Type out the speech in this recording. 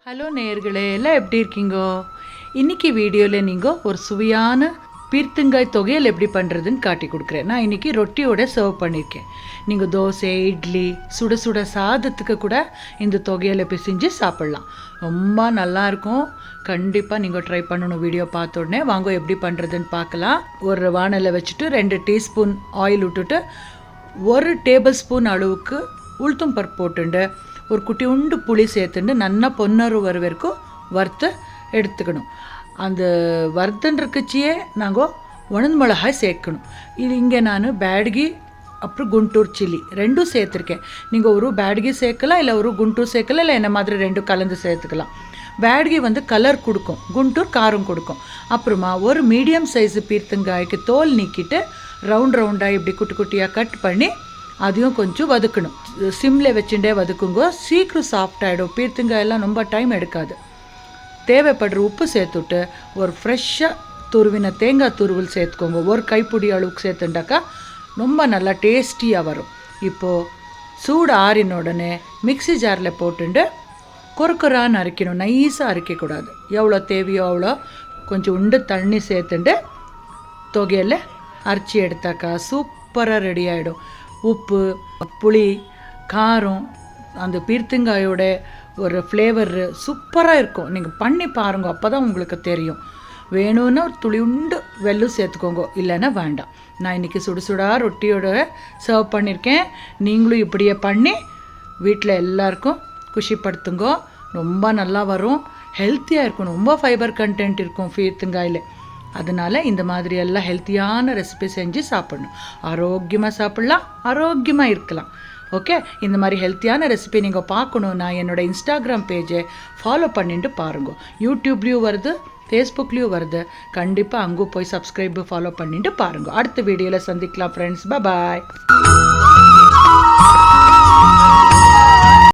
Hello நேயர்களே, எல்லாம் எப்படி இருக்கீங்கோ? இன்றைக்கி வீடியோவில் நீங்கள் ஒரு சுவையான பீர்த்தங்காய் தொகையல் எப்படி பண்ணுறதுன்னு காட்டி கொடுக்குறேன். நான் இன்றைக்கி ரொட்டியோட சர்வ் பண்ணியிருக்கேன். நீங்கள் தோசை, இட்லி, சுட சுட சாதத்துக்கு கூட இந்த தொகையலை பிசைஞ்சு சாப்பிட்லாம். ரொம்ப நல்லாயிருக்கும். கண்டிப்பாக நீங்கள் ட்ரை பண்ணணும். வீடியோ பார்த்த உடனே வாங்க எப்படி பண்ணுறதுன்னு பார்க்கலாம். ஒரு வானலை வச்சுட்டு 2 டீஸ்பூன் ஆயில் விட்டுட்டு 1 டேபிள் ஸ்பூன் அளவுக்கு உளுத்தம் பருப்பு போட்டுண்டு ஒரு குட்டி உண்டு புளி சேர்த்துட்டு நல்லா பொன்னரு வர வரைக்கும் வறுத்து எடுத்துக்கணும். அந்த வறுத்துன்றக்கச்சியே நாங்கள் உணர்ந்து மிளகாய் சேர்க்கணும். இது இங்கே நான் பேடகி அப்புறம் குண்டூர் சில்லி ரெண்டும் சேர்த்துருக்கேன். நீங்கள் ஒரு பேடகி சேர்க்கலாம், இல்லை ஒரு குண்டூர் சேர்க்கலாம், இல்லை என்ன மாதிரி ரெண்டும் கலந்து சேர்த்துக்கலாம். பேடகி கலர் கொடுக்கும், குண்டூர் காரம் கொடுக்கும். அப்புறமா ஒரு மீடியம் சைஸு பீர்த்தங்காய்க்கு தோல் நீக்கிட்டு ரவுண்டாக இப்படி குட்டி குட்டியாக கட் பண்ணி அதையும் கொஞ்சம் வதக்கணும். சிம்மில் வச்சுட்டே வதக்குங்க. சீக்கிரம் சாஃப்ட் ஆகிடும். பீர்த்தங்காயெல்லாம் ரொம்ப டைம் எடுக்காது. தேவைப்படுற உப்பு சேர்த்துட்டு ஒரு ஃப்ரெஷ்ஷாக துருவின தேங்காய் துருவல் சேர்த்துக்கோங்க. ஒரு கைப்பிடி அளவுக்கு சேர்த்துட்டாக்கா ரொம்ப நல்லா டேஸ்டியாக வரும். இப்போது சூடு ஆறின உடனே மிக்ஸி ஜாரில் போட்டுட்டு கொரக்கொரான்னு அரைக்கணும். நைஸாக அரைக்கக்கூடாது. எவ்வளோ தேவையோ அவ்வளோ கொஞ்சம் உண்டு தண்ணி சேர்த்துட்டு தொகையில் அரைச்சி எடுத்தாக்கா சூப்பராக ரெடி ஆகிடும். உப்பு, புளி, காரம், அந்த பீர்த்தங்காயோட ஒரு ஃப்ளேவர் சூப்பராக இருக்கும். நீங்கள் பண்ணி பாருங்க, அப்போ தான் உங்களுக்கு தெரியும். வேணும்னா ஒரு துளி உண்டு வெல்லம் சேர்த்துக்கோங்க, இல்லைன்னா வேண்டாம். நான் இன்றைக்கி சுடுசுடாக ரொட்டியோட சர்வ் பண்ணியிருக்கேன். நீங்களும் இப்படியே பண்ணி வீட்டில் எல்லாருக்கும் குஷிப்படுத்துங்க. ரொம்ப நல்லா வரும், ஹெல்த்தியாக இருக்கும். ரொம்ப ஃபைபர் கண்டென்ட் இருக்கும் பீர்த்தங்காயில். அதனால் இந்த மாதிரி எல்லாம் ஹெல்த்தியான ரெசிபி செஞ்சு சாப்பிடணும். ஆரோக்கியமாக சாப்பிட்லாம், ஆரோக்கியமாக இருக்கலாம். ஓகே, இந்த மாதிரி ஹெல்த்தியான ரெசிபி நீங்கள் பார்க்கணுன்னா என்னோடய இன்ஸ்டாகிராம் பேஜை ஃபாலோ பண்ணிட்டு பாருங்கள். யூடியூப்லேயும் வருது, ஃபேஸ்புக்லேயும் வருது. கண்டிப்பாக அங்கே போய் சப்ஸ்கிரைப் ஃபாலோ பண்ணிட்டு பாருங்கள். அடுத்த வீடியோவில் சந்திக்கலாம் ஃப்ரெண்ட்ஸ். பாய்.